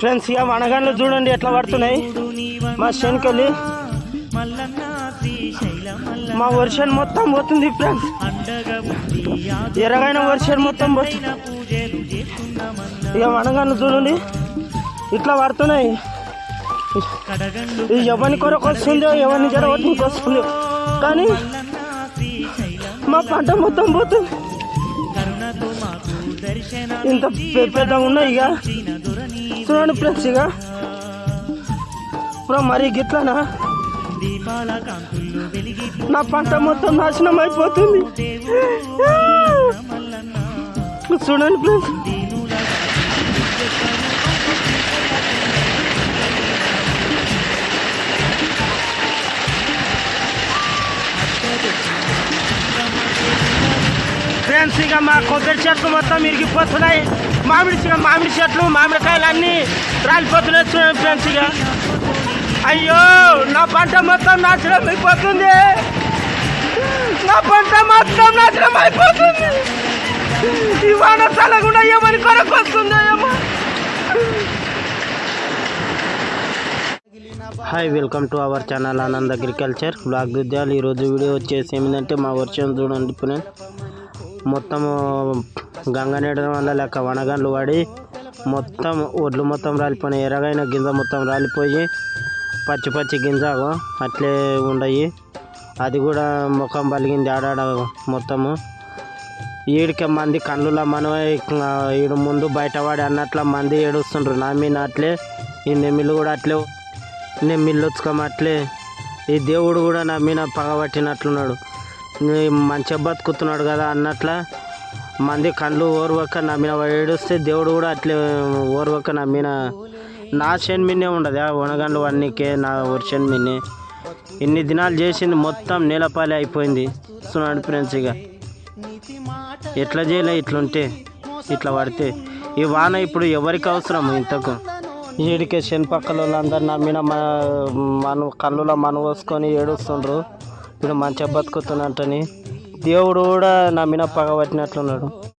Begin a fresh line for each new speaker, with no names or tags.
Friends ఇక వనగాన్లు చూడండి ఎట్లా పడుతున్నాయి మా శనికెళ్ళి మా వర్షం మొత్తం పోతుంది ఫ్రెండ్స్. ఎరగైన వర్షం మొత్తం పోతుంది. ఇక వనగాన్లు చూడండి ఇట్లా పడుతున్నాయి. ఎవరిని కొరకు వస్తుందో ఎవరిని జరగడానికి వస్తుందో కానీ మా పంట మొత్తం పోతుంది. ఇంత పెద్దగా ఉన్నాయి ఇక చూడండి ఫ్రెండ్స్. ఇక ఇప్పుడు మరి గిట్లనా నా పంట మొత్తం నాశనం అయిపోతుంది. చూడండి ఫ్రెండ్స్. ఫ్రెండ్స్ ఇక మా కొబ్బరి చెట్లు మొత్తం ఇరిగిపోతున్నాయి. మామిడి చెట్లు మామిడికాయలు అన్నీ రాలిపోతున్నాయి. చూడండి ఫ్రెండ్స్. ఇక అయ్యో నా పంట మొత్తం నాశనం అయిపోతుంది. నా పంట మొత్తం నాశనం అయిపోతుంది. ఈ వాన చల్లకుండా ఏమని కొరకు వస్తుందో ఏమో. Hi, welcome to our channel Anand agriculture blog దుద్యాలు. ఈరోజు వీడియో వచ్చేసి ఏమిటంటే మా వర్షం చూడండి ఫ్రెండ్స్. మొత్తము గంగనేయడం వల్ల లేక వనగండ్లు పడి మొత్తం ఒడ్లు మొత్తం రాలిపోయినాయి. ఎరగైన గింజ మొత్తం రాలిపోయి పచ్చి గింజ అట్లే ఉండయి. అది కూడా ముఖం పలిగింది ఆడాడ మొత్తము. ఈడికి మంది కళ్ళుల మనమే ఈడు ముందు బయటపడి అన్నట్ల మంది ఏడుస్తుండ్రు. నా మీద అట్లే ఈ నెమ్మిళ్ళు కూడా అట్లే నెమ్మిళ్ళు వచ్చుకోమట్లే. ఈ దేవుడు కూడా నా మీద పగబట్టినట్లున్నాడు. మంచిగా బతుకుతున్నాడు కదా అన్నట్ల మంది కళ్ళు ఓర్వక నా మీద ఏడుస్తే దేవుడు కూడా అట్లే ఓర్వక నా మీద నా షెన్మిన్నే ఉండదు. వనగండ్లు అన్నికే నా వర్షన్మిన్నే ఇన్ని దినాలు చేసింది మొత్తం నేలపాలే అయిపోయింది. చూడండి ఫ్రెండ్స్. ఇక ఎట్లా చేయలే ఇట్లుంటే ఇట్లా పడితే ఈ వాన ఇప్పుడు ఎవరికి అవసరం ఇంతకు. ఈడికే శనిపక్కల వాళ్ళందరూ నా మీద కళ్ళులో పోసుకొని ఏడుస్తుండ్రు. ఇప్పుడు మంచిగా బతుకుతున్నట్టని దేవుడు కూడా నా మీద పగబట్టినట్లున్నాడు.